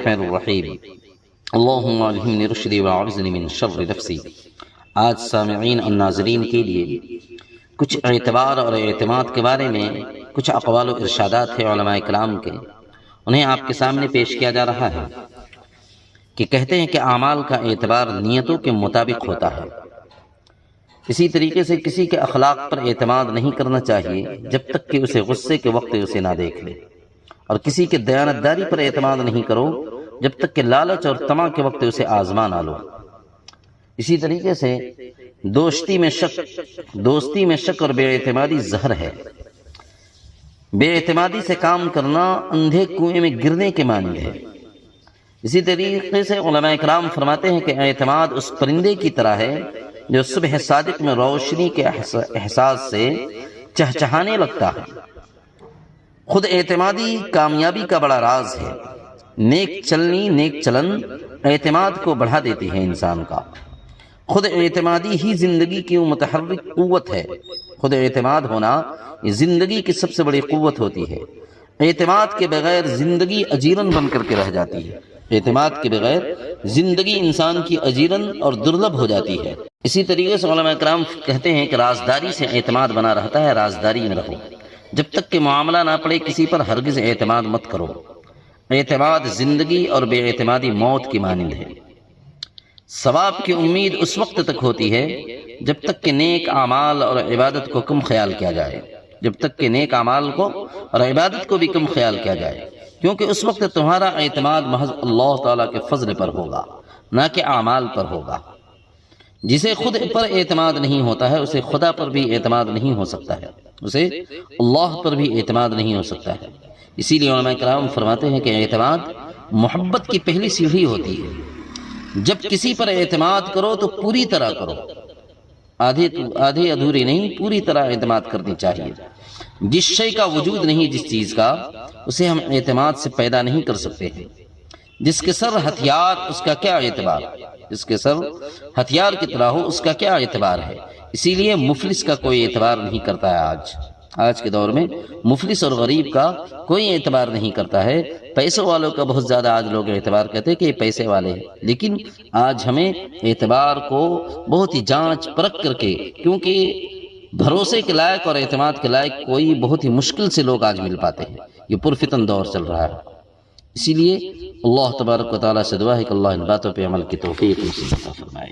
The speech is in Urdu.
الرحمن الرحیم اللہم الہمنی رشدی وعوذنی من شر نفسی۔ آج سامعین اور ناظرین کے لیے کچھ اعتبار اور اعتماد کے بارے میں کچھ اقوال و ارشادات ہیں علماء کرام کے، انہیں آپ کے سامنے پیش کیا جا رہا ہے کہ کہتے ہیں کہ اعمال کا اعتبار نیتوں کے مطابق ہوتا ہے۔ اسی طریقے سے کسی کے اخلاق پر اعتماد نہیں کرنا چاہیے جب تک کہ اسے غصے کے وقت اسے نہ دیکھ لے، اور کسی کے دیانتداری پر اعتماد نہیں کرو جب تک کہ لالچ اور طمع کے وقت اسے آزما نہ لو۔ اسی طریقے سے دوستی میں شک اور بے اعتمادی زہر ہے۔ بے اعتمادی سے کام کرنا اندھے کنویں میں گرنے کے مانند ہے۔ اسی طریقے سے علماء کرام فرماتے ہیں کہ اعتماد اس پرندے کی طرح ہے جو صبح صادق میں روشنی کے احساس سے چہچہانے لگتا ہے۔ خود اعتمادی کامیابی کا بڑا راز ہے۔ نیک چلن اعتماد کو بڑھا دیتی ہے انسان کا۔ خود اعتمادی ہی زندگی کی متحرک قوت ہے۔ خود اعتماد ہونا یہ زندگی کی سب سے بڑی قوت ہوتی ہے۔ اعتماد کے بغیر زندگی اجیرن بن کر کے رہ جاتی ہے۔ اعتماد کے بغیر زندگی انسان کی اجیرن اور دردب ہو جاتی ہے۔ اسی طریقے سے علماء کرام کہتے ہیں کہ رازداری سے اعتماد بنا رہتا ہے، رازداری میں رہو۔ جب تک کہ معاملہ نہ پڑے کسی پر ہرگز اعتماد مت کرو۔ اعتماد زندگی اور بے اعتمادی موت کی مانند ہے۔ ثواب کی امید اس وقت تک ہوتی ہے جب تک کہ نیک اعمال اور عبادت کو کم خیال کیا جائے، بھی کم خیال کیا جائے، کیونکہ اس وقت تمہارا اعتماد محض اللہ تعالیٰ کے فضل پر ہوگا، نہ کہ اعمال پر ہوگا۔ جسے خود پر اعتماد نہیں ہوتا ہے اسے خدا پر بھی اعتماد نہیں ہو سکتا ہے، اسے اللہ پر بھی اعتماد نہیں ہو سکتا ہے۔ اسی لیے علماء کرام فرماتے ہیں کہ اعتماد محبت کی پہلی سیڑھی ہوتی ہے۔ جب کسی پر اعتماد کرو تو پوری طرح کرو، آدھی ادھوری نہیں، پوری طرح اعتماد کرنی چاہیے۔ جس شے کا وجود نہیں جس چیز کا، اسے ہم اعتماد سے پیدا نہیں کر سکتے ہیں۔ جس کے سر ہتھیار اس کا کیا اعتبار، جس کے سر ہتھیار کی طرح ہو اس کا کیا اعتبار ہے۔ اسی لیے مفلس کا کوئی اعتبار نہیں کرتا ہے۔ آج کے دور میں مفلس اور غریب کا کوئی اعتبار نہیں کرتا ہے۔ پیسوں والوں کا بہت زیادہ آج لوگ اعتبار کرتے ہیں کہ یہ پیسے والے ہیں، لیکن آج ہمیں اعتبار کو بہت ہی جانچ پرکھ کر کے، کیونکہ بھروسے کے لائق اور اعتماد کے لائق کوئی بہت ہی مشکل سے لوگ آج مل پاتے ہیں۔ یہ پرفتن دور چل رہا ہے۔ اسی لیے اللہ تبارک و تعالیٰ سے دعا ہے کہ اللہ ان باتوں پہ عمل کی توفیق نصیب عطا فرمائے۔